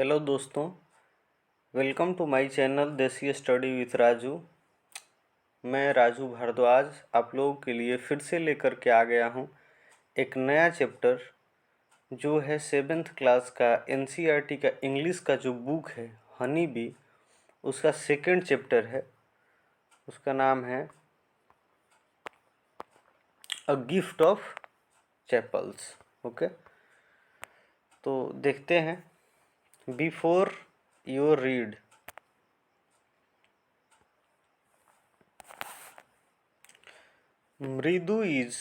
Hello दोस्तों, welcome to my channel देसी study with Raju. मैं राजू भारद्वाज आप लोगों के लिए फिर से लेकर के आ गया हूँ एक नया चैप्टर जो है 7th क्लास का एनसीईआरटी का इंग्लिश का जो बुक है हनी बी, उसका सेकंड चैप्टर है। उसका नाम है a gift of chapels. Okay, तो देखते हैं। बिफोर योर रीड, मृदु is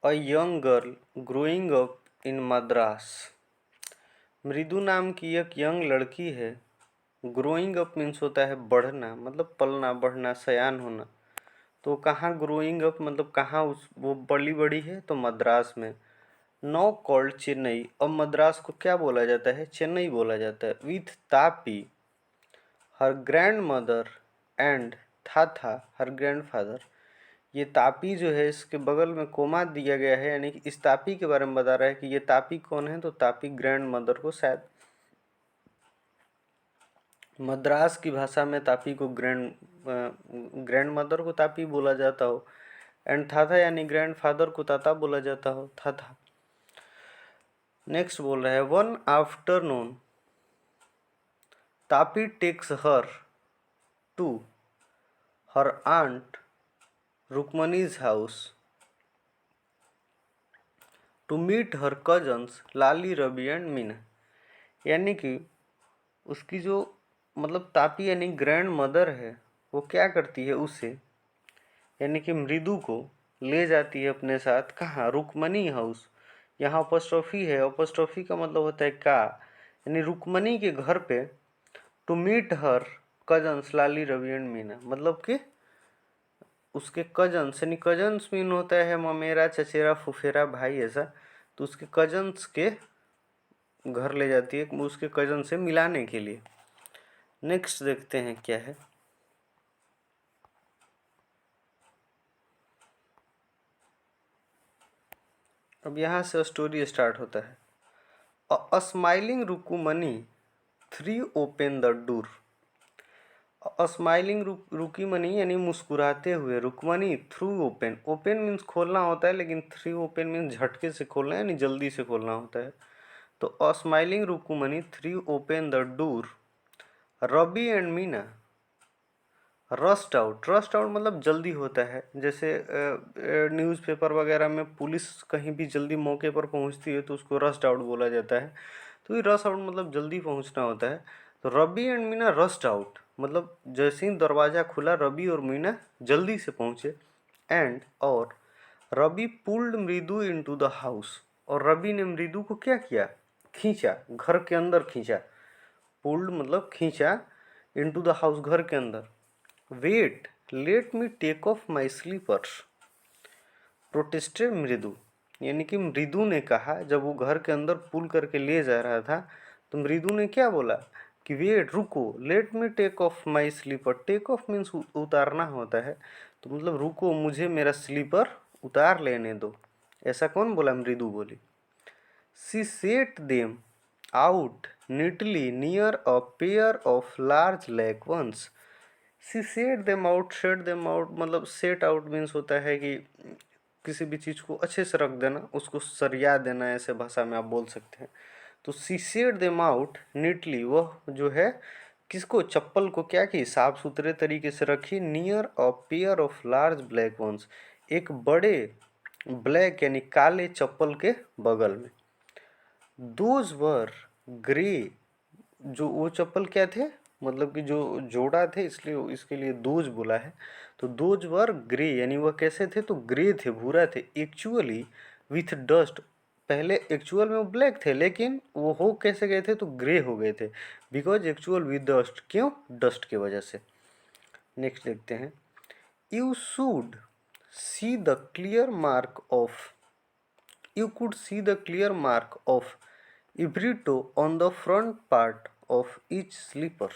a young girl growing up in Madras. मृदु नाम की एक यंग लड़की है। ग्रोइंग अप मीन्स होता है बढ़ना, मतलब पलना बढ़ना सयान होना। तो कहाँ ग्रोइंग अप मतलब कहाँ उस वो बड़ी बड़ी है, तो मद्रास में। नाउ कॉल्ड चेन्नई, अब मद्रास को क्या बोला जाता है? चेन्नई बोला जाता है। With Tapi her grand mother and था हर ग्रैंड फादर। ये तापी जो है इसके बगल में कोमा दिया गया है, यानी कि इस तापी के बारे में बता रहा है कि ये तापी कौन है। तो तापी ग्रैंड मदर को शायद मद्रास की भाषा में तापी को ग्रैंड मदर को तापी बोला जाता हो, एंड था यानी ग्रैंड फादर को ताता बोला जाता हो, था। नेक्स्ट बोल रहा है वन आफ्टरनून तापी takes her to her aunt Rukmini's house to meet her cousins Lali Ravi and Meena. यानी कि उसकी जो मतलब तापी यानी ग्रैंड मदर है, वो क्या करती है, उसे यानी कि मृदु को ले जाती है अपने साथ। कहाँ? रुक्मणी हाउस। यहाँ अपस्ट्रॉफी है, अपस्ट्रॉफी का मतलब होता है का, यानी रुक्मणी के घर पे। To meet her cousins Lali Ravi and Meena, मतलब कि उसके कजन्स, यानी कजन्स मीन होता है ममेरा चचेरा फुफेरा भाई ऐसा। तो उसके कजन्स के घर ले जाती है, उसके कजन से मिलाने के लिए। नेक्स्ट देखते हैं क्या है। अब यहाँ से स्टोरी स्टार्ट होता है। A smiling Rukmini threw open the door. Smiling Rukmini यानी मुस्कुराते हुए, Rukmini threw open. Open means खोलना होता है, लेकिन थ्री ओपन मीन्स झटके से खोलना यानी जल्दी से खोलना होता है। तो smiling Rukmini threw open the door Ravi and Meena rushed out. Rushed out मतलब जल्दी होता है। जैसे न्यूज़पेपर वगैरह में पुलिस कहीं भी जल्दी मौके पर पहुंचती है तो उसको रस्ट आउट बोला जाता है। तो ये रस्ट आउट मतलब जल्दी पहुंचना होता है। तो Ravi and Meena rushed out मतलब जैसे ही दरवाज़ा खुला रवि और मीना जल्दी से पहुंचे। एंड और रवि पुल्ड मृदु इनटू द हाउस, और रवि ने मृदु को क्या किया? खींचा, घर के अंदर खींचा। पुल्ड मतलब खींचा, इनटू द हाउस घर के अंदर। Wait let me take off my slippers protested Mridu. यानी कि मृदु ने कहा, जब वो घर के अंदर पुल करके ले जा रहा था तो मृदु ने क्या बोला कि वेट रुको, let me take off my slipper. Take off means उतारना होता है। तो मतलब रुको, मुझे मेरा स्लीपर उतार लेने दो। ऐसा कौन बोला? मृदु बोली। She set them out neatly near a pair of large black ones. She set them out, set them out मतलब सेट आउट मीन्स होता है कि किसी भी चीज़ को अच्छे से रख देना, उसको सरिया देना, ऐसे भाषा में आप बोल सकते हैं। तो सी सेट देम आउट नीटली, वह जो है किसको? चप्पल को क्या की? साफ सुथरे तरीके से रखी। Near a pair of large black ones, एक बड़े ब्लैक यानी काले चप्पल के बगल में। दोज वर ग्रे, जो वो चप्पल क्या थे, मतलब कि जो जोड़ा थे, इसलिए इसके लिए दोज बोला है। तो दोज वर ग्रे यानी वह कैसे थे? तो ग्रे थे, भूरा थे। एक्चुअली विथ डस्ट, पहले एक्चुअल में वो ब्लैक थे, लेकिन वो हो कैसे गए थे? तो ग्रे हो गए थे। बिकॉज एक्चुअल विथ डस्ट, क्यों? डस्ट की वजह से। नेक्स्ट देखते हैं। You should see the clear mark of, you could see the clear mark of every toe on the front part of each slipper।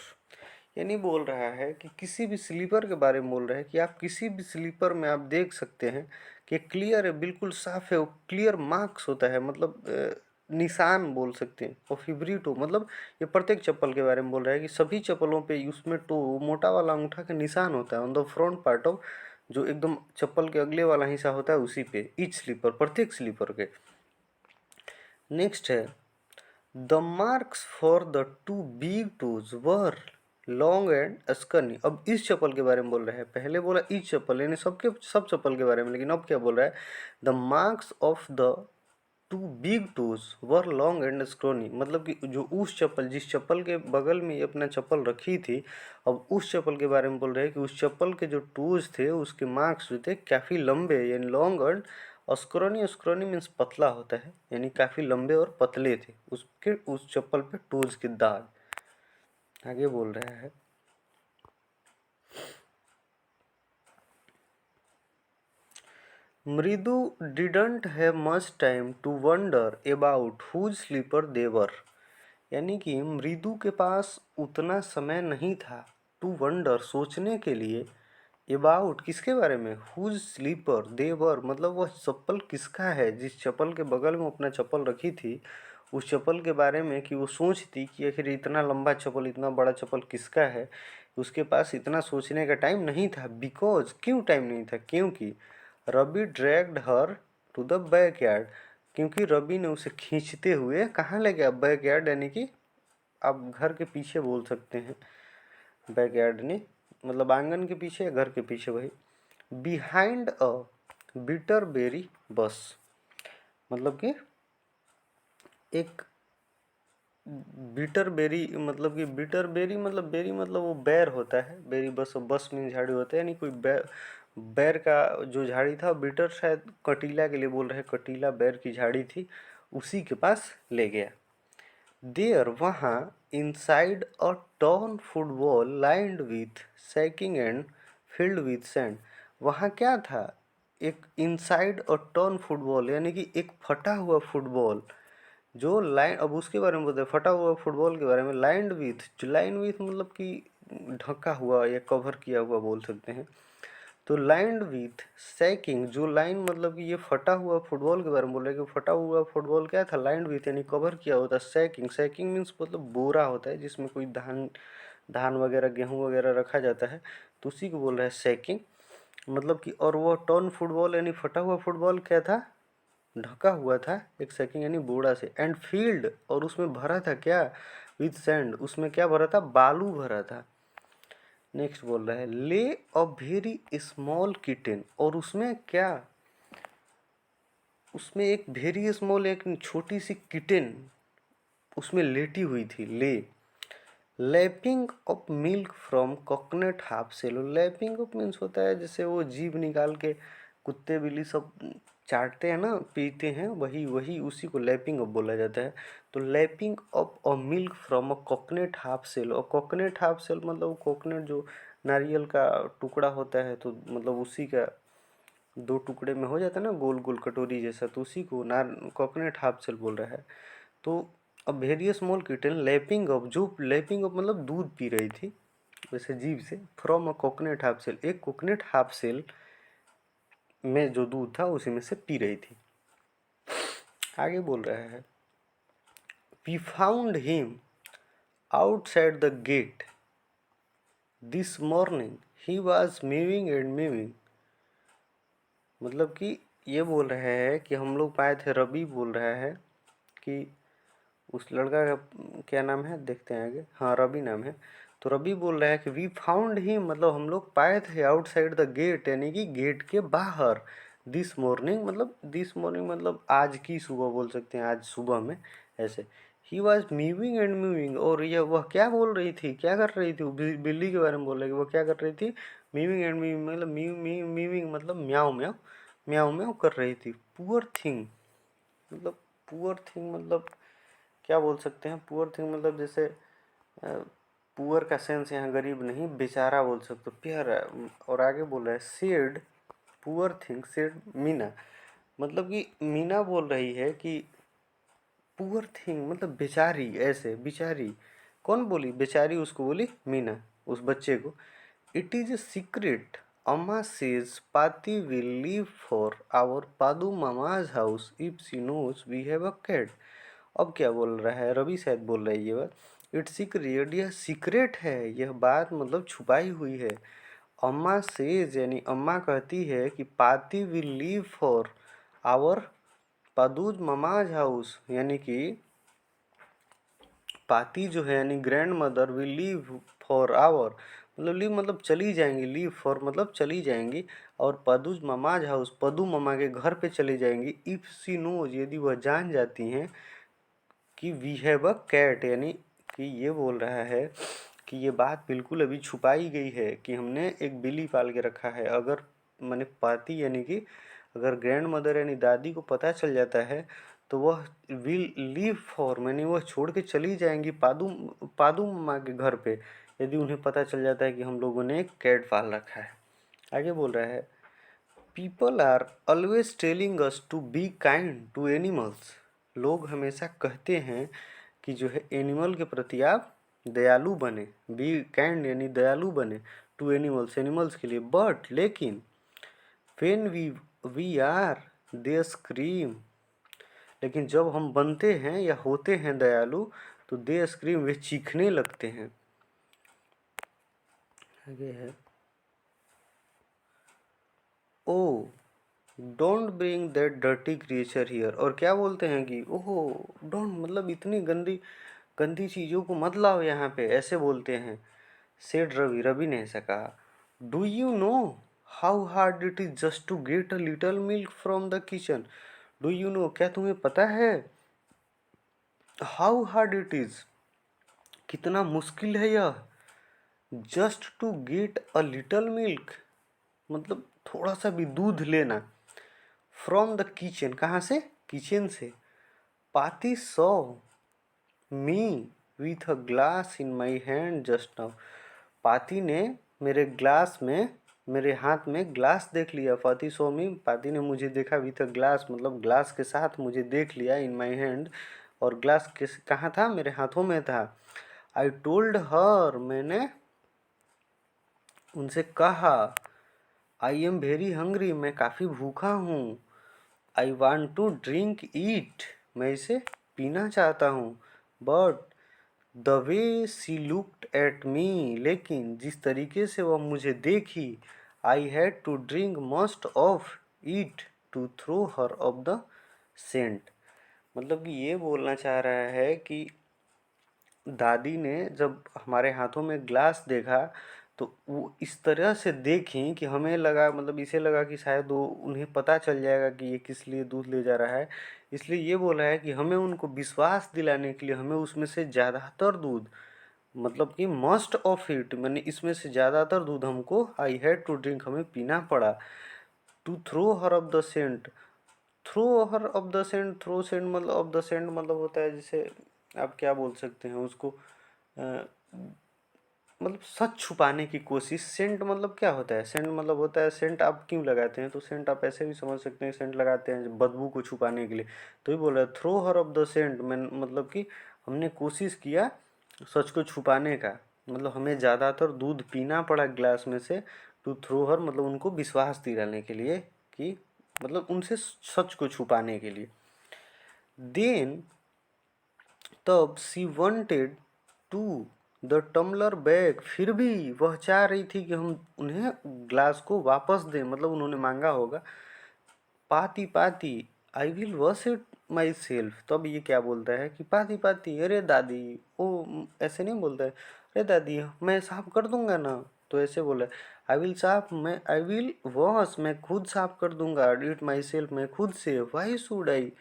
यानी बोल रहा है कि किसी भी स्लीपर के बारे में बोल रहा है कि आप किसी भी स्लीपर में आप देख सकते हैं कि क्लियर है, बिल्कुल साफ है। वो क्लियर मार्क्स होता है, मतलब निशान बोल सकते हैं। ऑफ एवरी टो मतलब ये प्रत्येक चप्पल के बारे में बोल रहा है कि सभी चप्पलों पे उसमें टो मोटा वाला अंगूठा का निशान होता है on the front part of, जो एकदम चप्पल के अगले वाला हिस्सा होता है उसी पे, ईच स्लीपर, प्रत्येक स्लीपर के। नेक्स्ट है the marks for the two big toes were long and skinny. अब इस चप्पल के बारे में बोल रहा है, पहले बोला इस चप्पल यानी सबके सब चप्पल के बारे में, लेकिन अब क्या बोल रहा है, the marks of the two big toes were long and skinny. मतलब कि जो उस चप्पल, जिस चप्पल के बगल में ये अपना चप्पल रखी थी, अब उस चप्पल के बारे में बोल रहे हैं कि उस चप्पल के जो टोज थे उसके मार्क्स जो थे काफ़ी लंबे यानी लॉन्ग एंड स्क्रोनी। स्क्रोनी मीन्स पतला होता है, यानी काफ़ी लंबे और पतले थे उसके, उस चप्पल पे टोज के दाग। आगे बोल रहा है Mridu didn't have much time to wonder about whose slipper they were. यानी कि मृदु के पास उतना समय नहीं था टू वंडर सोचने के लिए, अबाउट किसके बारे में, हुज स्लीपर दे वर मतलब वह चप्पल किसका है, जिस चप्पल के बगल में अपना चप्पल रखी थी उस चप्पल के बारे में कि वो सोचती कि आखिर इतना लंबा चप्पल, इतना बड़ा चप्पल किसका है। उसके पास इतना सोचने का टाइम नहीं था। बिकॉज क्यों टाइम नहीं था, क्योंकि Ravi dragged her to the backyard, क्योंकि रवि ने उसे खींचते हुए कहाँ ले गया, बैकयार्ड यानी कि आप घर के पीछे बोल सकते हैं, बैकयार्ड नहीं मतलब आंगन के पीछे या घर के पीछे वही। बिहाइंड अ बिटर बेरी बस मतलब कि एक बिटर बेरी मतलब कि बिटर बेरी मतलब बेरी मतलब वो बैर होता है, बेरी बस, बस में झाड़ी होता है, यानी कोई बैर, बैर का जो झाड़ी था, बिटर शायद कटीला के लिए बोल रहे हैं, कटीला बैर की झाड़ी थी, उसी के पास ले गया। देयर वहाँ inside a torn football lined with sacking and filled with sand. वहाँ क्या था, एक इनसाइड अ टॉर्न फुटबॉल यानी कि एक फटा हुआ फुटबॉल जो लाइन, अब उसके बारे में बोलते हैं फटा हुआ फुटबॉल के बारे में, लाइंड विथ, जो लाइन विथ मतलब कि ढका हुआ या कवर किया हुआ बोल सकते हैं। तो लाइंड विथ सैकिंग, जो लाइन मतलब कि ये फटा हुआ फुटबॉल के बारे में बोल रहे हैं कि फटा हुआ फुटबॉल क्या था, लाइंड विथ यानी कवर किया होता है सैकिंग। सैकिंग मीन्स मतलब बोरा होता है जिसमें कोई धान, धान वगैरह गेहूँ वगैरह रखा जाता है, तो उसी को बोल रहा है सैकिंग। मतलब कि और वो टर्न फुटबॉल यानी फटा हुआ फुटबॉल क्या था, ढका हुआ था एक सैकिंग यानी बोरा से, एंड फील्ड और उसमें भरा था क्या, विथ सैंड, उसमें क्या भरा था, बालू भरा था। नेक्स्ट बोल रहा है ले अ वेरी स्मॉल किटन, और उसमें क्या, उसमें एक वेरी स्मॉल एक छोटी सी किटन उसमें लेटी हुई थी, ले lapping up milk from coconut half shell. Lapping up means होता है जैसे वो जीभ निकाल के कुत्ते बिल्ली सब चाटते हैं ना, पीते हैं, वही वही उसी को लैपिंग अप बोला जाता है। तो lapping up a milk from a coconut half shell, और कोकोनट हाफ सेल मतलब कोकोनट जो नारियल का टुकड़ा होता है, तो मतलब उसी का दो टुकड़े में हो जाता है ना गोल गोल कटोरी जैसा, तो उसी को नार कोकोनट हाफ सेल बोल रहा है। तो अब various small kitten lapping up, जो लैपिंग अप मतलब दूध पी रही थी वैसे जीभ से, from a coconut half shell, एक कोकोनट हाफ सेल में जो दूध था उसी में से पी रही थी। आगे बोल रहा है we found him outside the gate this morning he was moving and moving. मतलब कि ये बोल रहे हैं कि हम लोग पाए थे, रवि बोल रहा है कि उस लड़का का क्या नाम है देखते हैं आगे, हाँ रवि नाम है। तो रवि बोल रहा है कि वी फाउंड हिम मतलब हम लोग पाए थे आउटसाइड द गेट यानी कि गेट के बाहर, दिस मॉर्निंग मतलब दिस मॉर्निंग मतलब आज की सुबह बोल सकते हैं, आज सुबह में ऐसे। ही वॉज मूविंग एंड मूविंग, और यह वह क्या बोल रही थी, क्या कर रही थी, बिल्ली के बारे में बोल रही है, वह क्या कर रही थी, मूविंग एंड मूविंग मतलब म्यूविंग मतलब म्याऊ म्याऊ म्याऊ म्याऊ कर रही थी। पुअर थिंग मतलब, पुअर थिंग मतलब क्या बोल सकते हैं, पुअर थिंग मतलब जैसे पुअर का सेंस यहाँ गरीब नहीं, बेचारा बोल सकते हो, प्यारा। और आगे बोल रहा है said poor thing said Meena, मतलब कि मीना बोल रही है कि पुअर थिंग मतलब बेचारी, ऐसे बेचारी, कौन बोली, बेचारी उसको बोली मीना उस बच्चे को। It is a secret Amma says Paati will leave for our Padu Mama's house if she knows we have a cat. अब क्या बोल रहा है, रवि शायद बोल रहा है ये बात, इट्स सीक्रेट, यह सीक्रेट है, यह बात मतलब छुपाई हुई है। अम्मा सेज यानी अम्मा कहती है कि Paati will leave for our Padu's Mama's house, यानी कि पाती जो है यानी grandmother will leave for our, मतलब लीव मतलब चली जाएंगी, लीव फॉर मतलब चली जाएंगी, और पदूज ममाज हाउस पदू ममा के घर पे चली जाएंगी, इफ़ सी नोज यदि वह जान जाती हैं कि वी हैव अ कैट, यानी कि ये बोल रहा है कि ये बात बिल्कुल अभी छुपाई गई है कि हमने एक बिल्ली पाल के रखा है। अगर मैंने पाती यानी कि अगर ग्रैंड मदर यानी दादी को पता चल जाता है तो वह विल लीव फॉर मैंने वह छोड़ के चली जाएंगी पादू पादू माँ के घर पे, यदि उन्हें पता चल जाता है कि हम लोगों ने एक कैट पाल रखा है। आगे बोल रहा है people are always telling us to be kind to animals, लोग हमेशा कहते हैं कि जो है एनिमल के प्रति आप दयालु बने, बी काइंड यानी दयालु बने, टू एनिमल्स एनिमल्स के लिए, बट लेकिन when we are they scream, लेकिन जब हम बनते हैं या होते हैं दयालु तो दे स्क्रीम वे चीखने लगते हैं। आगे है oh don't bring that dirty creature here, और क्या बोलते हैं कि ओहो डोंट मतलब इतनी गंदी गंदी चीज़ों को मत लाओ यहाँ पे, ऐसे बोलते हैं। सेड रवि, रवि ने ऐसा कहा। Do you know how hard it is just to get a little milk from the kitchen, do you know क्या तुम्हें पता है हाउ हार्ड इट इज कितना मुश्किल है यह, just to get a little milk मतलब थोड़ा सा भी दूध लेना, फ्रॉम द किचन कहाँ से, किचन से। पाती saw me with a glass in my hand just now, पाती ने मेरे ग्लास में मेरे हाथ में ग्लास देख लिया, पाती सो मी पाती ने मुझे देखा विथ अ ग्लास मतलब ग्लास के साथ मुझे देख लिया, इन माई हैंड, और ग्लास किस कहाँ था, मेरे हाथों में था। आई टोल्ड हर मैंने उनसे कहा, आई एम वेरी हंग्री मैं काफ़ी भूखा हूँ, I want to drink it मैं इसे पीना चाहता हूँ, but the way she looked at me लेकिन जिस तरीके से वह मुझे देखी, I had to drink most of it to throw her off the scent, मतलब कि ये बोलना चाह रहा है कि दादी ने जब हमारे हाथों में ग्लास देखा तो वो इस तरह से देखी कि हमें लगा मतलब इसे लगा कि शायद वो उन्हें पता चल जाएगा कि ये किस लिए दूध ले जा रहा है, इसलिए ये बोला है कि हमें उनको विश्वास दिलाने के लिए हमें उसमें से ज़्यादातर दूध मतलब कि मस्ट ऑफ इट मैंने इसमें से ज़्यादातर दूध हमको आई हैड टू ड्रिंक हमें पीना पड़ा, to throw her off the scent, throw her off the scent, throw scent मतलब ऑफ द सेंट मतलब होता है जैसे आप क्या बोल सकते हैं उसको मतलब सच छुपाने की कोशिश, सेंट मतलब क्या होता है, सेंट मतलब होता है सेंट आप क्यों लगाते हैं, तो सेंट आप ऐसे भी समझ सकते हैं सेंट लगाते हैं बदबू को छुपाने के लिए, तो ही बोल रहा है throw her off the scent मैं मतलब कि हमने कोशिश किया सच को छुपाने का, मतलब हमें ज़्यादातर दूध पीना पड़ा ग्लास में से, टू थ्रो हर मतलब उनको विश्वास दिलाने के लिए कि मतलब उनसे सच को छुपाने के लिए। देन तब she wanted to the tumbler bag, फिर भी वह चाह रही थी कि हम उन्हें ग्लास को वापस दें, मतलब उन्होंने मांगा होगा। पाती पाती I will wash it my self, तब ये क्या बोलता है कि पाती पाती अरे दादी, वो ऐसे नहीं बोलता है अरे दादी मैं साफ कर दूंगा ना, तो ऐसे बोला आई विल साफ मैं आई विल वॉश मैं खुद साफ कर दूंगा, इट माई सेल्फ मैं खुद से, वाई शुड आई,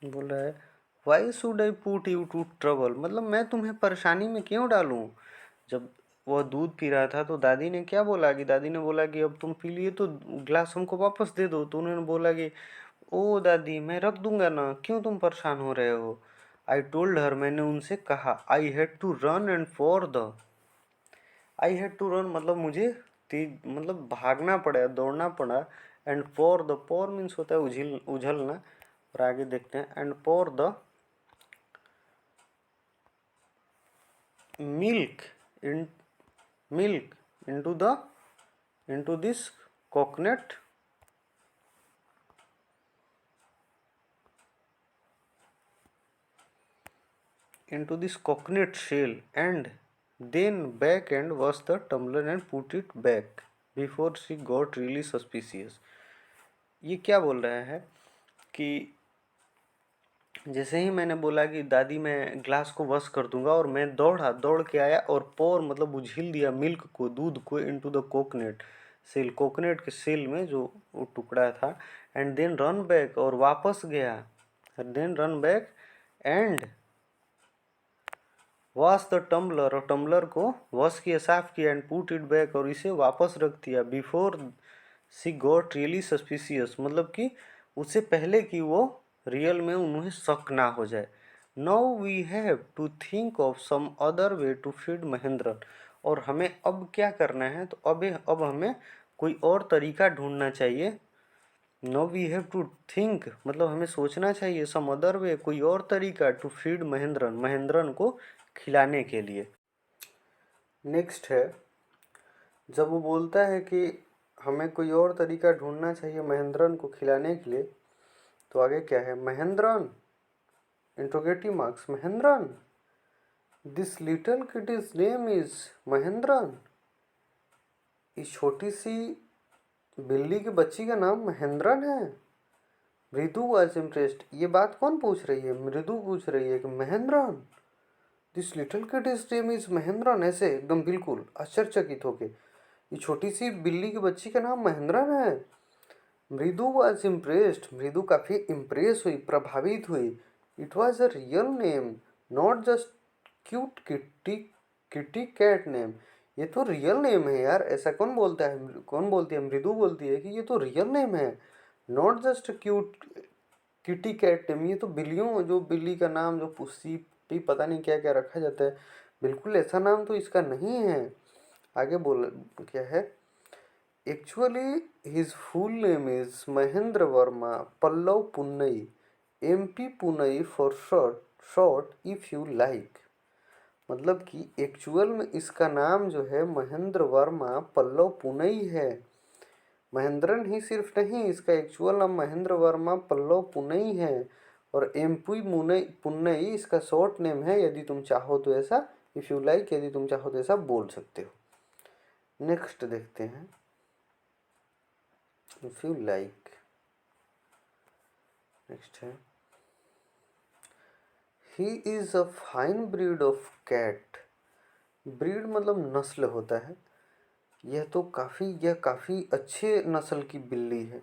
बोल रहा है why should I put you to trouble, मतलब मैं तुम्हें परेशानी में क्यों डालूं। जब वह दूध पी रहा था तो दादी ने क्या बोला कि दादी ने बोला कि अब तुम पी लिए तो ग्लास हमको वापस दे दो, तो उन्होंने बोला कि ओ दादी मैं रख दूंगा ना, क्यों तुम परेशान हो रहे हो। आई टोल्ड हर मैंने उनसे कहा, I had to run and for the, I had to run मतलब मुझे तेज मतलब भागना पड़ा दौड़ना पड़ा, and for the for means होता है उझलना, और आगे देखते हैं and for the milk in milk into this coconut shell, and then back and wash the tumbler and put it back before she got really suspicious. ये क्या बोल रहा है कि जैसे ही मैंने बोला कि दादी मैं ग्लास को वॉश कर दूंगा, और मैं दौड़ के आया और पोर मतलब उझिल दिया मिल्क को, दूध को, into the coconut shell, coconut के सेल में जो वो टुकड़ा था, एंड देन रन बैक, और वापस गया, then run back and wash the tumbler, और टम्बलर को वॉश किया, साफ किया, एंड पुट इट बैक, और इसे वापस रख दिया, बिफोर सी गॉट रियली सस्पिशियस, मतलब कि उससे पहले कि वो रियल में उन्हें शक ना हो जाए. Now we have to think of some other way to feed Mahendran, और हमें अब क्या करना है, तो अब हमें कोई और तरीका ढूंढना चाहिए. Now we have to think मतलब हमें सोचना चाहिए, सम अदर वे कोई और तरीका, टू फीड महेंद्रन, महेंद्रन को खिलाने के लिए. नेक्स्ट है, जब वो बोलता है कि हमें कोई और तरीका ढूंढना चाहिए महेंद्रन को खिलाने के लिए, तो आगे क्या है, Mahendran interrogative marks, Mahendran this little kitty's name is Mahendran, इस छोटी सी बिल्ली की बच्ची का नाम महेंद्रन है. मृदु वॉज इम्प्रेस्ड, ये बात कौन पूछ रही है, मृदु पूछ रही है कि Mahendran this little kitty's name is Mahendran, ऐसे एकदम बिल्कुल आश्चर्यचकित होके, ये छोटी सी बिल्ली की बच्ची का नाम महेंद्रन है. मृदु वॉज इम्प्रेस्ड, मृदु काफ़ी इम्प्रेस हुई, प्रभावित हुई. It was a real name, not just cute kitty kitty cat name, ये तो रियल नेम है यार, ऐसा कौन बोलता है, कौन बोलती है, मृदु बोलती है कि ये तो रियल नेम है, not just cute kitty cat name, ये तो बिल्लियों, जो बिल्ली का नाम जो पुस्सी भी पता नहीं क्या क्या रखा जाता है, बिल्कुल ऐसा नाम तो इसका नहीं है. आगे बोल क्या है, actually his full name is Mahendra Varma Pallava Punnai, MP Punnai for short if you like, मतलब कि एक्चुअल में इसका नाम जो है महेंद्र वर्मा पल्लव पुन्नई है. महेंद्रन ही सिर्फ नहीं, इसका एक्चुअल नाम महेंद्र वर्मा पल्लव पुन्नई है, और MP पुन्नई इसका शॉर्ट नेम है, यदि तुम चाहो तो ऐसा, इफ़ यू लाइक, यदि तुम चाहो तो ऐसा बोल सकते हो. नेक्स्ट देखते हैं, इफ यू लाइक. नेक्स्ट है, he is a fine breed of cat, breed मतलब नस्ल होता है, यह काफ़ी अच्छे नस्ल की बिल्ली है.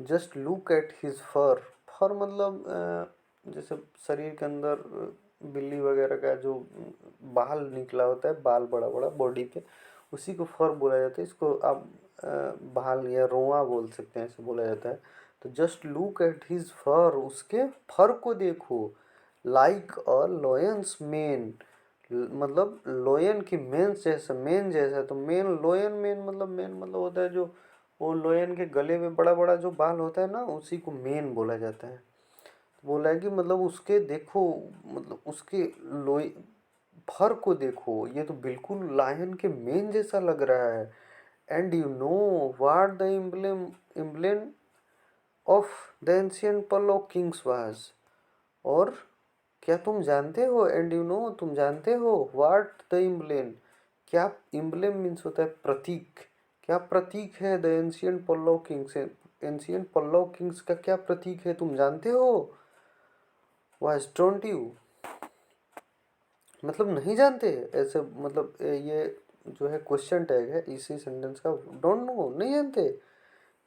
जस्ट लुक एट हिज फर, फर मतलब जैसे शरीर के अंदर बिल्ली वगैरह का जो बाल निकला होता है, बाल बड़ा बड़ा बॉडी पे, उसी को फर बोला जाता है. इसको आप बाल या रोआ बोल सकते हैं, ऐसे बोला जाता है. तो जस्ट लुक एट हिज फर, उसके फर को देखो, लाइक अ लॉयंस मेन, मतलब लोयन की मेंस जैसा, मेन जैसा, तो मेन लोयन, मेन मतलब होता है जो वो लोयन के गले में बड़ा बड़ा जो बाल होता है ना, उसी को मेन बोला जाता है. तो बोला है कि मतलब उसके देखो, मतलब उसके लोय फर को देखो, ये तो बिल्कुल लायन के मेन जैसा लग रहा है. And you know what the emblem of the ancient Pallava kings was, और क्या तुम जानते हो, एंड यू नो तुम जानते हो, व्हाट द इम्ब्लेम, क्या इम्ब्लेम मीन्स होता है प्रतीक, क्या प्रतीक है, the ancient Pallava kings, ancient Pallava kings का क्या प्रतीक है, तुम जानते हो. वाज डोंट यू, मतलब नहीं जानते, ऐसे मतलब ये जो है क्वेश्चन टैग है इसी सेंटेंस का, डोंट नो नहीं जानते.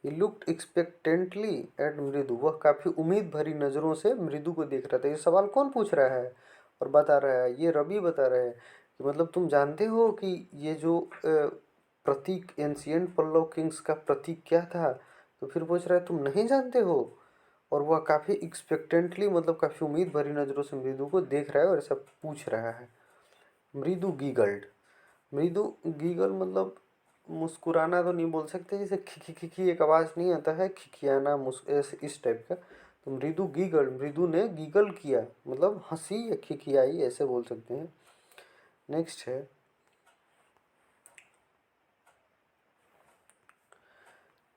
ही लुक्ड एक्सपेक्टेंटली एट मृदु, वह काफ़ी उम्मीद भरी नज़रों से मृदु को देख रहा था. ये सवाल कौन पूछ रहा है और बता रहा है, ये रवि बता रहा है कि मतलब तुम जानते हो कि ये जो प्रतीक एंशिएंट पल्लव किंग्स का प्रतीक क्या था, तो फिर पूछ रहा है तुम नहीं जानते हो, और वह काफ़ी एक्सपेक्टेंटली मतलब काफ़ी उम्मीद भरी नज़रों से मृदु को देख रहा है और ऐसा पूछ रहा है. मृदु गीगल्ड, मृदु गीगल मतलब मुस्कुराना तो नहीं बोल सकते, जैसे खिखी खिखी एक आवाज़ नहीं आता है, खिखियाना ऐसे इस टाइप का. तो मृदु गीगल, मृदु ने गीगल किया मतलब हंसी या खिखियाई ऐसे बोल सकते हैं. नेक्स्ट है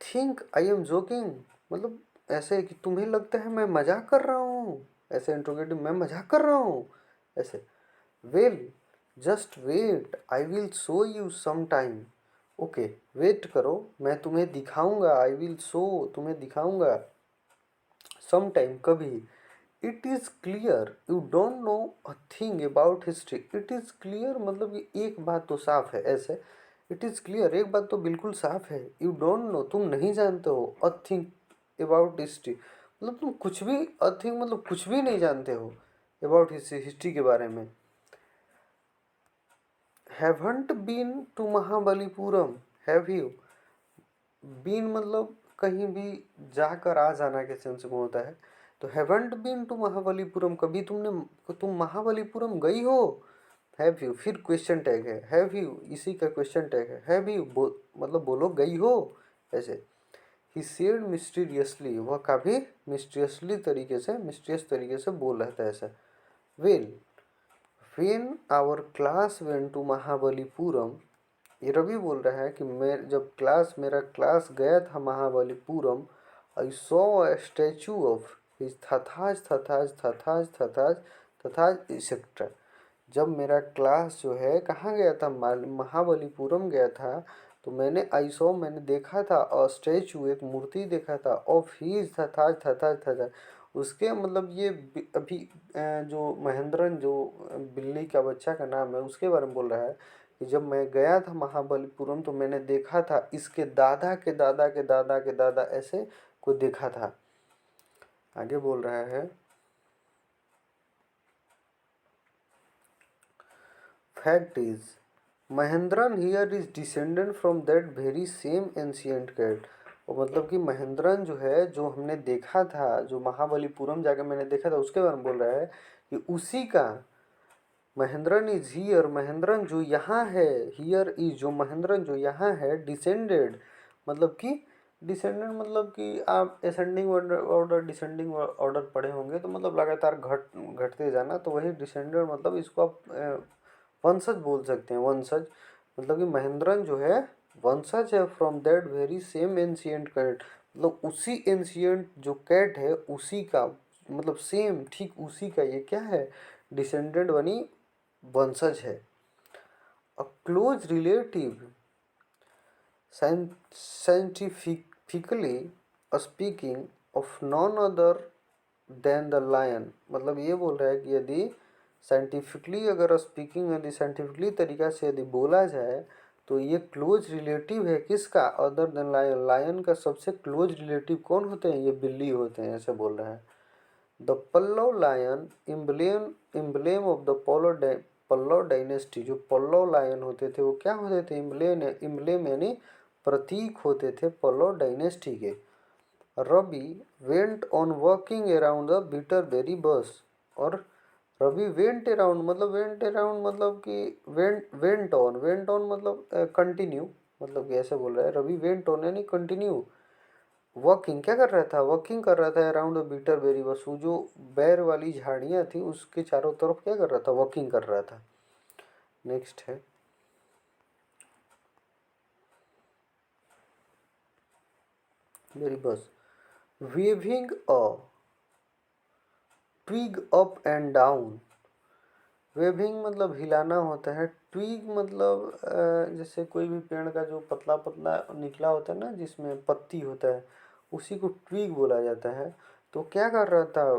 थिंक आई एम जोकिंग, मतलब ऐसे कि तुम्हें लगता है मैं मजाक कर रहा हूँ, ऐसे इंट्रोगेटिव, मैं मजाक कर रहा हूँ ऐसे। Well just wait I will show you some time, okay wait करो मैं तुम्हें दिखाऊंगा, आई विल शो तुम्हें दिखाऊंगा, सम टाइम कभी। It is clear you don't know a thing about history, it is clear मतलब ये एक बात तो साफ है ऐसे, इट इज़ क्लियर एक बात तो बिल्कुल साफ है, यू डोंट नो तुम नहीं जानते हो, अ थिंग अबाउट हिस्ट्री मतलब तुम कुछ भी, अ थिंग मतलब कुछ भी नहीं जानते हो अबाउट हिस्ट्री के बारे में। Haven't been to Mahabalipuram, have you been मतलब कहीं भी जाकर आ जाना के सेंस में होता है, तो हैवंट बीन टू महाबलीपुरम, कभी तुम महाबलीपुरम गई हो, हैव यू फिर क्वेश्चन टैग है, हैव यू इसी का क्वेश्चन टैग है, हैव यू मतलब बोलो गई हो ऐसे। ही सेड मिस्टीरियसली, वह काफ़ी मिस्टीरियस तरीके से बोल रहा था ऐसा। Well when our class went to Mahabalipuram, ये रवि बोल रहा है कि मैं जब मेरा क्लास गया था Mahabalipuram, I saw a statue of his Thatha's Thatha's Thatha's Thatha's Thatha's etcetera. जब मेरा क्लास जो है कहाँ गया था, महाबलीपुरम गया था, तो मैंने देखा था, और स्टैचू एक मूर्ति देखा था, ऑफ हीज थथाज थथाज थथाज, उसके मतलब ये अभी जो महेंद्रन जो बिल्ली का बच्चा का नाम है उसके बारे में बोल रहा है कि जब मैं गया था महाबलीपुरम तो मैंने देखा था इसके दादा के दादा के दादा के दादा ऐसे को देखा था। आगे बोल रहा है fact is Mahendran here is descendant from that very same ancient cat, और मतलब कि महेंद्रन जो है जो हमने देखा था, जो महाबलीपुरम जाकर मैंने देखा था उसके बारे में बोल रहा है कि उसी का, महेंद्रन इज हियर महेंद्रन जो यहाँ है, हियर इज जो महेंद्रन जो यहाँ है, डिसेंडेड मतलब कि डिसेंडेंट मतलब कि आप असेंडिंग ऑर्डर डिसेंडिंग ऑर्डर पढ़े होंगे तो मतलब लगातार घटते जाना, तो वही डिसेंडेड मतलब इसको आप वंशज बोल सकते हैं, वंशज मतलब कि महेंद्रन जो है वंशज है from that very same ancient cat, मतलब उसी एंशियंट जो कैट है उसी का मतलब सेम ठीक उसी का ये क्या है, डिसेंडेंट बनी वंशज है। A close relative scientifically speaking of none other than the lion, मतलब ये बोल रहा है कि यदि साइंटिफिकली अगर स्पीकिंग यदि साइंटिफिकली तरीका से यदि बोला जाए तो ये क्लोज रिलेटिव है किसका, अदर देन लायन, लायन का सबसे क्लोज रिलेटिव कौन होते हैं, ये बिल्ली होते हैं ऐसे बोल रहा है। The Pallava lion emblem of the Pallava dynasty, जो पल्लव लायन होते थे वो क्या होते थे, इम्ब्लेम यानी प्रतीक होते थे पल्लव डायनेस्टी के। Ravi went on working around the bitter berry bush, और रवि वेंट अराउंड मतलब कि वेंट ऑन मतलब कंटिन्यू, मतलब कि ऐसे बोल रहा है रवि वेंट ऑन यानी कंटिन्यू, वॉकिंग क्या कर रहा था, वॉकिंग कर रहा था अराउंड द बीटर बेरी बस, वो जो बैर वाली झाड़ियाँ थी उसके चारों तरफ क्या कर रहा था, वॉकिंग कर रहा था। नेक्स्ट है berry bush waving a twig up and down, waving मतलब हिलाना होता है, ट्विग मतलब जैसे कोई भी पेड़ का जो पतला पतला निकला होता है ना जिसमें पत्ती होता है उसी को ट्विग बोला जाता है। तो क्या कर रहा था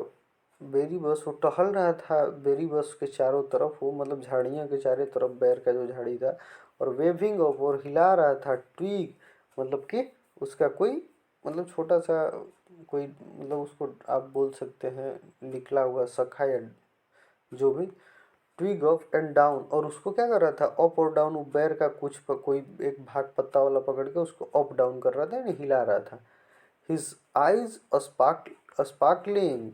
बेरी बस, वो टहल रहा था बेरी बस के चारों तरफ, वो मतलब झाड़ियों के चारों तरफ बैर का जो झाड़ी था, और वेविंग ऑफ और हिला रहा था ट्विग मतलब कि उसका कोई मतलब छोटा सा कोई मतलब उसको आप बोल सकते हैं निकला हुआ शाखा या जो भी, ट्विग अप एंड डाउन, और उसको क्या कर रहा था अप और डाउन, वो बैर का कोई एक भाग पत्ता वाला पकड़ के उसको अप डाउन कर रहा था यानी हिला रहा था। हिज आइज स्पार्कलिंग,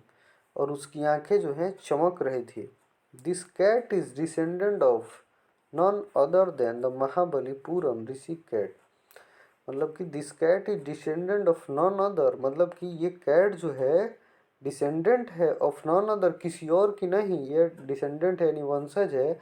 और उसकी आंखें जो हैं चमक रही थी। This cat is descendant of none other than the Mahabalipuram Rishi cat, मतलब कि this cat is descendant of none other, मतलब कि ये कैट जो है डिसेंडेंट है ऑफ नॉन अदर किसी और की नहीं, ये डिसेंडेंट है यानी वंशज है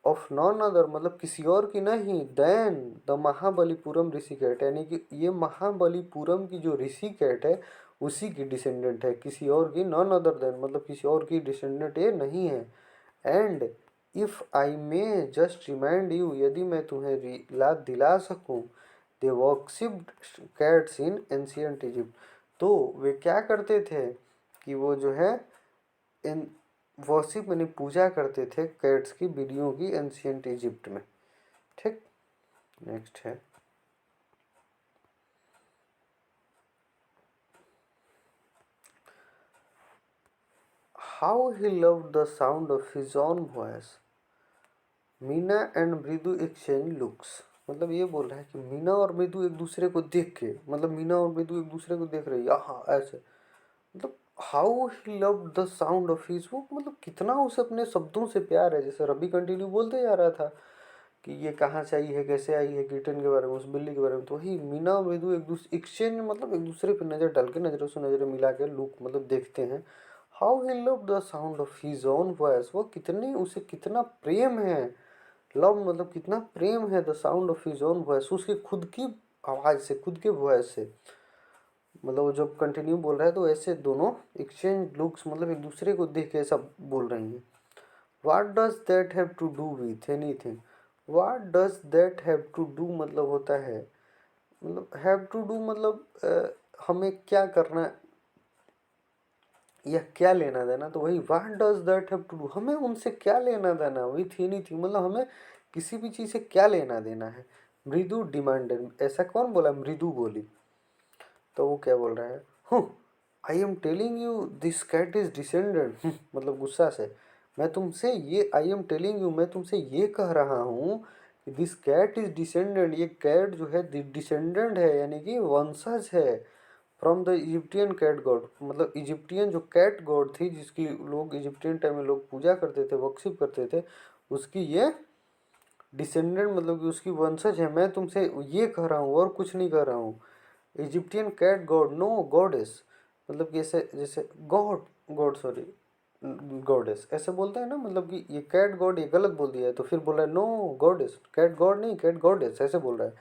ऑफ नॉन अदर मतलब किसी और की नहीं, than the Mahabalipuram Rishi cat, यानी कि ये महाबलीपुरम की जो ऋषि कैट है उसी की डिसेंडेंट है, किसी और की, नॉन अदर देन मतलब किसी और की डिसेंडेंट ये नहीं है। And if I may just remind you, यदि मैं तुम्हें याद दिला सकूं, they worshipped cats in ancient Egypt, तो वे क्या करते थे कि वो जो है इन वर्शिप यानी पूजा करते थे कैट्स की, बिल्लियों की, एंशियंट इजिप्ट में। ठीक, नेक्स्ट है how he loved the sound of his own voice, Meena and मृदु एक्सचेंज लुक्स, मतलब ये बोल रहा है कि मीना और मृदु एक दूसरे को देख के, मतलब मीना और मृदु एक दूसरे को देख रहे हैं यहाँ ऐसे, मतलब how he loved the sound of his, वो मतलब कितना उसे अपने शब्दों से प्यार है। जैसे रवि कंटिन्यू बोलते जा रहा था कि ये कहाँ से आई है, कैसे आई है, किटन के बारे में, उस बिल्ली के बारे में, तो वही मीना और मृदु एक दूसरे एक्सचेंज मतलब एक दूसरे पर नज़र डाल के, नज़रों से नज़रें मिला के लुक मतलब देखते हैं। How he love the sound of his own voice, वो कितनी उसे कितना प्रेम है, लव मतलब कितना प्रेम है the sound of his own voice, उसकी खुद की आवाज़ से, खुद के वॉइस से, मतलब वो जब कंटिन्यू बोल रहा है तो ऐसे दोनों एक्सचेंज लुक्स मतलब एक दूसरे को देख के ऐसा बोल रही हैं। What does that have to do with anything, what does that have to do मतलब होता है, मतलब हैव टू डू मतलब हमें क्या करना या क्या लेना देना, तो वही what does that have to do, हमें उनसे क्या लेना देना, विथ एनीथिंग मतलब हमें किसी भी चीज़ से क्या लेना देना है। मृदु डिमांडेड, ऐसा कौन बोला, मृदु बोली, तो वो क्या बोल रहा है, I am telling you this cat is descendant, मतलब गुस्सा से, मैं तुमसे ये आई एम टेलिंग यू मैं तुमसे ये कह रहा हूँ कि दिस कैट इज डिसेंडेंट, ये कैट जो है डिसेंडेंट है यानी कि वंशज है, from the Egyptian cat god, मतलब इजिप्टियन जो कैट गॉड थी जिसकी लोग इजिप्टियन टाइम में लोग पूजा करते थे, वर्शिप करते थे, उसकी ये डिसेंडेंट मतलब कि उसकी वंशज है, मैं तुमसे ये कह रहा हूँ और कुछ नहीं कह रहा हूँ। Egyptian cat god, no goddess, मतलब कि ऐसे जैसे गॉड, गॉड सॉरी गॉडेस ऐसे बोलते हैं ना, मतलब कि ये कैट गॉड ये गलत बोल दिया है, तो फिर बोल रहा है नो गॉडेस, कैट गॉड नहीं कैट गॉडेस ऐसे बोल रहा है,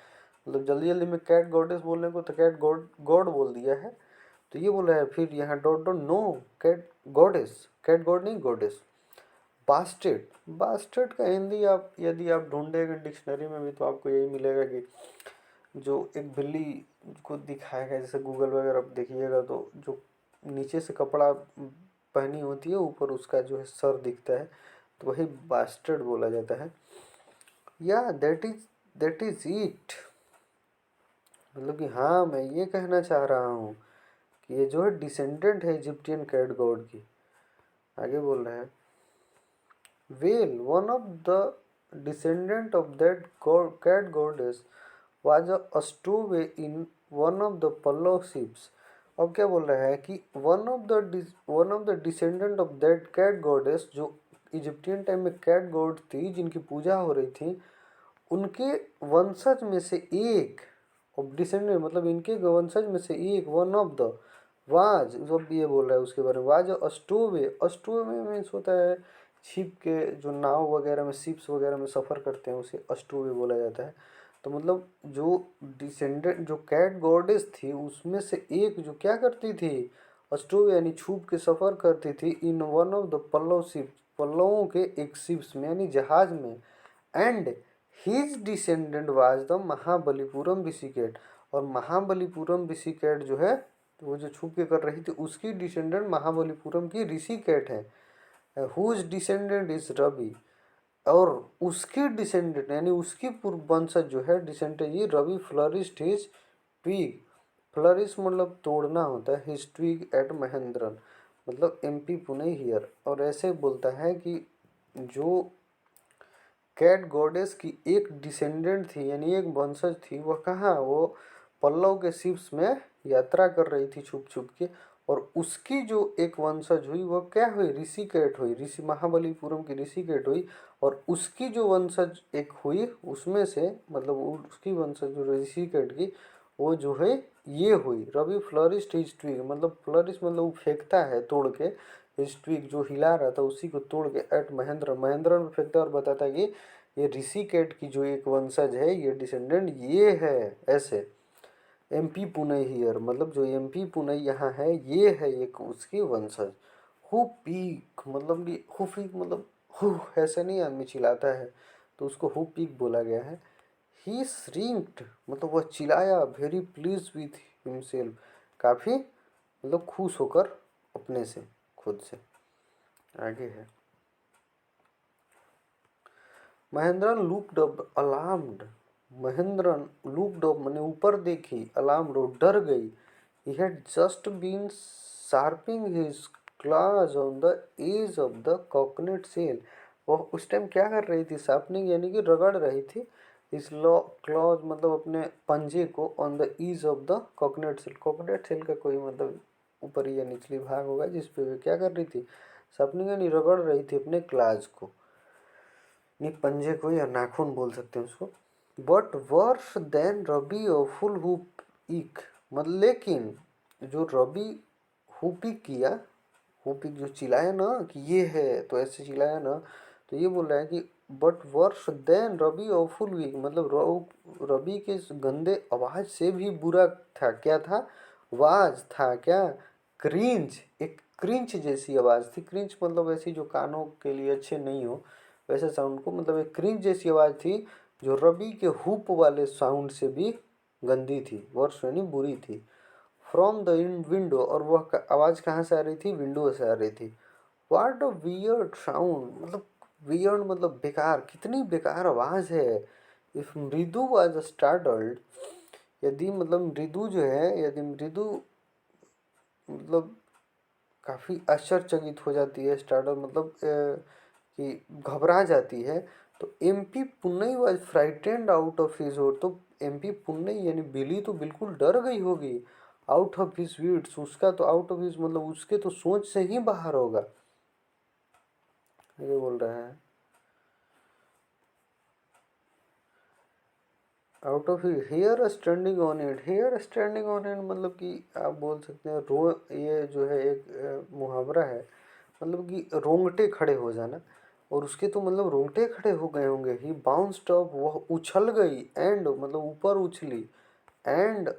मतलब जल्दी जल्दी में कैट गॉडेस बोलने को तो कैट गॉड गॉड बोल दिया है, तो ये बोल रहा है फिर यहाँ dot dot no cat goddess, cat god नहीं गॉडेस। बास्टेड, बास्टेड का हिंदी आप यदि आप ढूंढेंगे डिक्शनरी में भी तो आपको यही मिलेगा कि जो एक बिल्ली को दिखाया गया, जैसे गूगल वगैरह आप देखिएगा तो जो नीचे से कपड़ा पहनी होती है, ऊपर उसका जो है सर दिखता है, तो वही बास्टर्ड बोला जाता है। या दैट इज इट, मतलब कि हाँ मैं ये कहना चाह रहा हूँ कि ये जो है डिसेंडेंट है इजिप्टियन कैट गॉड की। आगे बोल रहे हैं well one of the descendant of that cat goddess was a stowaway in one of the Pallav ships। अब क्या बोल रहा है कि one of the descendant of that cat goddess, जो इजिप्टियन टाइम में कैट गॉड थी जिनकी पूजा हो रही थी, उनके वंशज में से एक, ऑफ डिसेंडेंट मतलब इनके वंशज में से एक, वन ऑफ द वाज, जब ये बोल रहा है उसके बारे में, वाज अस्टोवे, अस्टोवे मीन्स होता है शिप के जो नाव वगैरह में, शिप्स वगैरह में सफ़र करते हैं उसे अस्टोवे बोला जाता है। तो मतलब जो डिसेंडेंट जो कैट गॉडेस थी उसमें से एक जो क्या करती थी, अस्टोवे यानी छुप के सफ़र करती थी, in one of the Pallava ship, पल्लवों के एक शिप्स में यानी जहाज में, and his descendant was the Mahabalipuram ऋषिकेट, और महाबलीपुरम ऋषिकेट जो है वो जो छुप के कर रही थी उसकी डिसेंडेंट महाबलीपुरम की ऋषिकेट है, हुज डिसेंडेंट इज रवि, और उसकी डिसेंडेंट यानी उसकी पूर्व वंशज जो है डिसेंडेंट ये रवि फ्लरिस्ट हिज ट्वीग, फ्लरिश मतलब तोड़ना होता है, हिज ट्वीग एट महेंद्रन मतलब एमपी पुणे हियर, और ऐसे बोलता है कि जो कैट गॉडेस की एक डिसेंडेंट थी यानी एक वंशज थी, वह कहाँ, वो पल्लव के शिप्स में यात्रा कर रही थी छुप छुप के, और उसकी जो एक वंशज हुई वह क्या हुई, ऋषिकेट हुई, ऋषि महाबलीपुरम की ऋषिकेट हुई, और उसकी जो वंशज एक हुई उसमें से मतलब उसकी वंशज जो ऋषिकेट की वो जो है ये हुई रवि फ्लरिस्ट हिज ट्री, मतलब फ्लरिश मतलब वो फेंकता है तोड़ के, हिज ट्विग, जो हिला रहा था उसी को तोड़ के एट महेंद्र, महेंद्र में फेंकता है और बताता है कि ये ऋषि कैट की जो एक वंशज है, ये डिसेंडेंट ये है। ऐसे एमपी पुणे हियर, मतलब जो एमपी पुणे यहाँ है ये है एक उसकी वंशज। हु पीक मतलब कि हु पीक मतलब हु ऐसे नहीं आदमी चिल्लाता है, तो उसको हु पीक बोला गया है। ही श्रिंक्ड मतलब वह चिल्लाया, वेरी प्लीज विथ हिमसेल्फ, काफ़ी मतलब खुश होकर अपने से, खुद से। आगे है Mahendran looked up alarmed, Mahendran looked up मैंने ऊपर देखी, अलार्म रो डर गई। He had just been sharpening his claws on the edge of the coconut shell, वह उस टाइम क्या कर रही थी, शार्पनिंग यानी कि रगड़ रही थी इस क्लॉज मतलब अपने पंजे को, on the edge of the coconut shell, coconut shell का कोई मतलब ऊपरी या निचली भाग होगा जिस पे वे क्या कर रही थी, शार्पनिंग यानी रगड़ रही थी अपने क्लाज को, नहीं पंजे को या नाखून बोल सकते हैं उसको। बट वर्स देन रबी और फुल हुप इक, मतलब लेकिन जो रबी हुपिक किया, हुपिक जो चिल्लाया ना कि ये है, तो ऐसे चिल्लाया ना, तो ये बोल रहा है कि बट वर्स देन रबी और फुल वीक, मतलब रबी के गंदे आवाज से भी बुरा था, क्या था, आवाज था क्या, क्रिंच, एक क्रिंच जैसी आवाज थी। क्रिंच मतलब ऐसी जो कानों के लिए अच्छे नहीं हो वैसे साउंड को, मतलब एक क्रिंच जैसी आवाज थी जो रबी के हुप वाले साउंड से भी गंदी थी, वर्ष यानी बुरी थी। फ्रॉम द विंडो, और वह आवाज कहाँ से आ रही थी, विंडो से आ रही थी। व्हाट अ वियर्ड साउंड, मतलब वियर्ड मतलब बेकार, कितनी बेकार आवाज है। इफ मृदु वाज स्टार्टल्ड, यदि मतलब मृदु जो है, यदि मृदु मतलब काफ़ी आश्चर्यचकित हो जाती है, स्टार्टल मतलब कि घबरा जाती है, तो MP Punnai was frightened out of his ओर, तो एमपी पुन्नई यानी बिली तो बिल्कुल डर गई होगी, आउट ऑफ हिज विट्स, उसका तो आउट ऑफ हिज मतलब उसके तो सोच से ही बाहर होगा, ये बोल रहा है। Out of hair standing on it, hair standing on it मतलब कि आप बोल सकते हैं रो, ये जो है एक मुहावरा है, मतलब कि रोंगटे खड़े हो जाना, और उसके तो मतलब रोंगटे खड़े हो गए होंगे। ही बाउंस्ड अप, वह उछल गई, एंड मतलब ऊपर उछली, and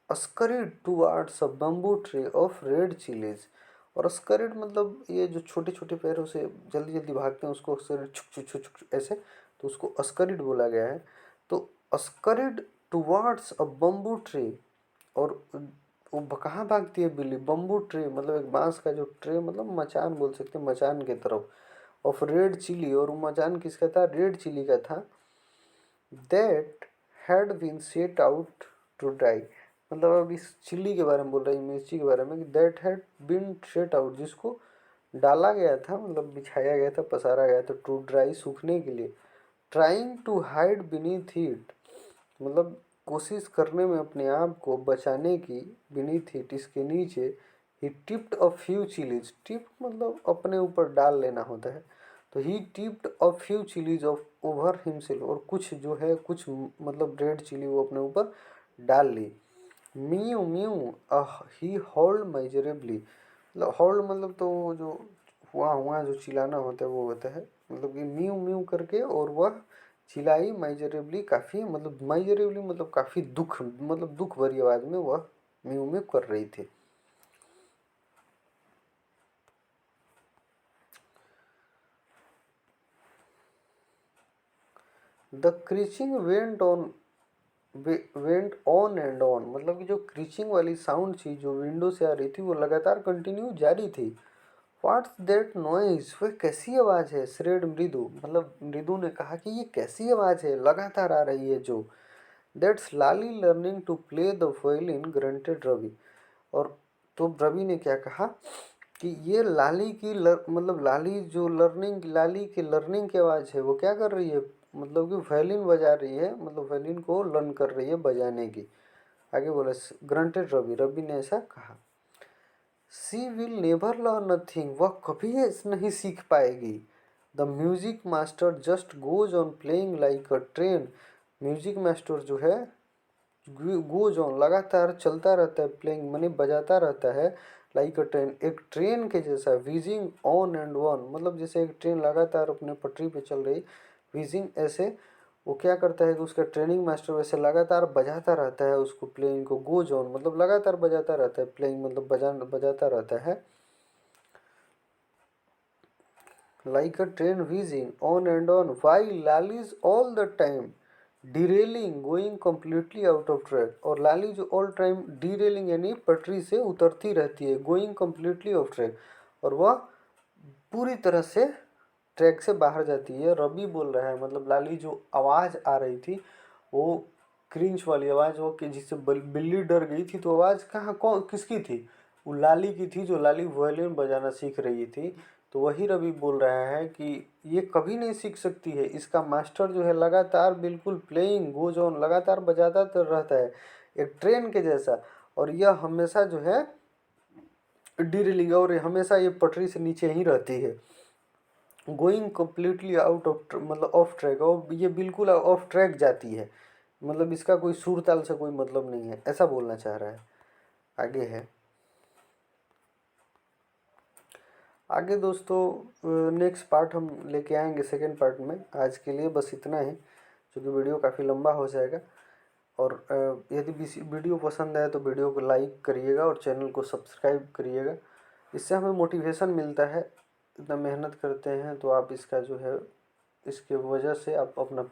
scurried towards a bamboo tree of red chillies, और स्करिड मतलब ये जो छोटे छोटे पैरों से जल्दी जल्दी भागते हैं उसको स्करिड, छुक छुक छुक छुक ऐसे, तो उसको स्करिड बोला गया है। तो स्करिड टुवार्ड्स अ बम्बू ट्री, और वो कहाँ भागती है बिल्ली, बम्बू ट्री मतलब एक बांस का जो ट्रे, मतलब मचान बोल सकते हैं, मचान की तरफ, ऑफ रेड चिली, और वो मचान किसका था, रेड चिली का था। That had been set out to dry, मतलब अब इस चिल्ली के बारे में बोल रही है, मिर्ची के बारे में, कि that had been set out, जिसको डाला गया था मतलब बिछाया गया था, पसारा गया था, टू ड्राई सूखने के लिए। Trying to hide beneath it, मतलब कोशिश करने में अपने आप को बचाने की, बीनीथ इट इसके नीचे, he tipped a few chillies, tip मतलब अपने ऊपर डाल लेना होता है, तो he tipped a few chillies off over himself, और कुछ जो है कुछ मतलब रेड चिली वो अपने ऊपर डाल ली। म्यू म्यू ही हॉल्ड मेजरेबली, मतलब हॉल्ड मतलब तो जो हुआ हुआ जो चिल्लाना होता है वो होता है, मतलब कि म्यू म्यू करके, और वह चिल्लाई मेजरेबली, काफ़ी मतलब मेजरेबली मतलब काफ़ी दुख, मतलब दुख भरी आवाज़ में वह म्यू म्यू कर रही थी। The screeching went on and on, मतलब कि जो क्रीचिंग वाली साउंड थी जो विंडो से आ रही थी वो लगातार कंटिन्यू जारी थी। व्हाट्स दैट नॉइज, वह कैसी आवाज़ है, श्रेड मृदु, मतलब मृदु ने कहा कि ये कैसी आवाज़ है लगातार आ रही है जो। That's Lali learning to play the violin, grunted Ravi, और तो रवि ने क्या कहा कि ये लाली की मतलब लाली जो लर्निंग, लाली की लर्निंग की आवाज़ है, वो क्या कर रही है, मतलब कि वायलिन बजा रही है, मतलब वायलिन को लर्न कर रही है बजाने की। आगे बोला ग्रंटेड रवि, रवि ने ऐसा कहा। सी विल नेवर लर्न नथिंग, वह कभी नहीं सीख पाएगी। The music master just goes on playing like a train, music master जो है गोज ऑन लगातार चलता रहता है, प्लेइंग माने बजाता रहता है, लाइक अ ट्रेन, एक ट्रेन के जैसा, व्हीजिंग ऑन एंड ऑन, मतलब जैसे एक ट्रेन लगातार अपने पटरी पे चल रही, व्हीजिंग ऐसे वो क्या करता है कि उसका ट्रेनिंग मास्टर वैसे लगातार बजाता रहता है उसको, प्लेइंग को, गोज ऑन मतलब लगातार बजाता रहता है, प्लेइंग मतलब बजाता रहता है। Like a train whizzing on and on while Lally is all the time derailing, going completely out of track। और लाली जो ऑल टाइम derailing यानी पटरी से उतरती रहती है, going completely off track, और वह पूरी तरह से ट्रैक से बाहर जाती है। रवि बोल रहा है मतलब लाली जो आवाज़ आ रही थी वो क्रिंच वाली आवाज़, वो कि जिससे बिल्ली डर गई थी, तो आवाज़ कहाँ कौन किसकी थी? वो लाली की थी, जो लाली वायलिन बजाना सीख रही थी। तो वही रवि बोल रहा है कि ये कभी नहीं सीख सकती है, इसका मास्टर जो है लगातार बिल्कुल प्लेइंग गोज ऑन लगातार बजाता तो रहता है एक ट्रेन के जैसा, और यह हमेशा जो है डीरेलिंग, और हमेशा ये पटरी से नीचे ही रहती है, गोइंग कम्प्लीटली आउट ऑफ मतलब ऑफ ट्रैक, और ये बिल्कुल ऑफ ट्रैक जाती है, मतलब इसका कोई सुर ताल से कोई मतलब नहीं है, ऐसा बोलना चाह रहा है। आगे है, आगे दोस्तों नेक्स्ट पार्ट हम लेके आएंगे सेकेंड पार्ट में। आज के लिए बस इतना ही, क्योंकि वीडियो काफ़ी लंबा हो जाएगा। और यदि वीडियो पसंद आए तो वीडियो को लाइक करिएगा और चैनल को सब्सक्राइब करिएगा, इससे हमें मोटिवेशन मिलता है। इतना मेहनत करते हैं तो आप इसका जो है इसके वजह से आप अपना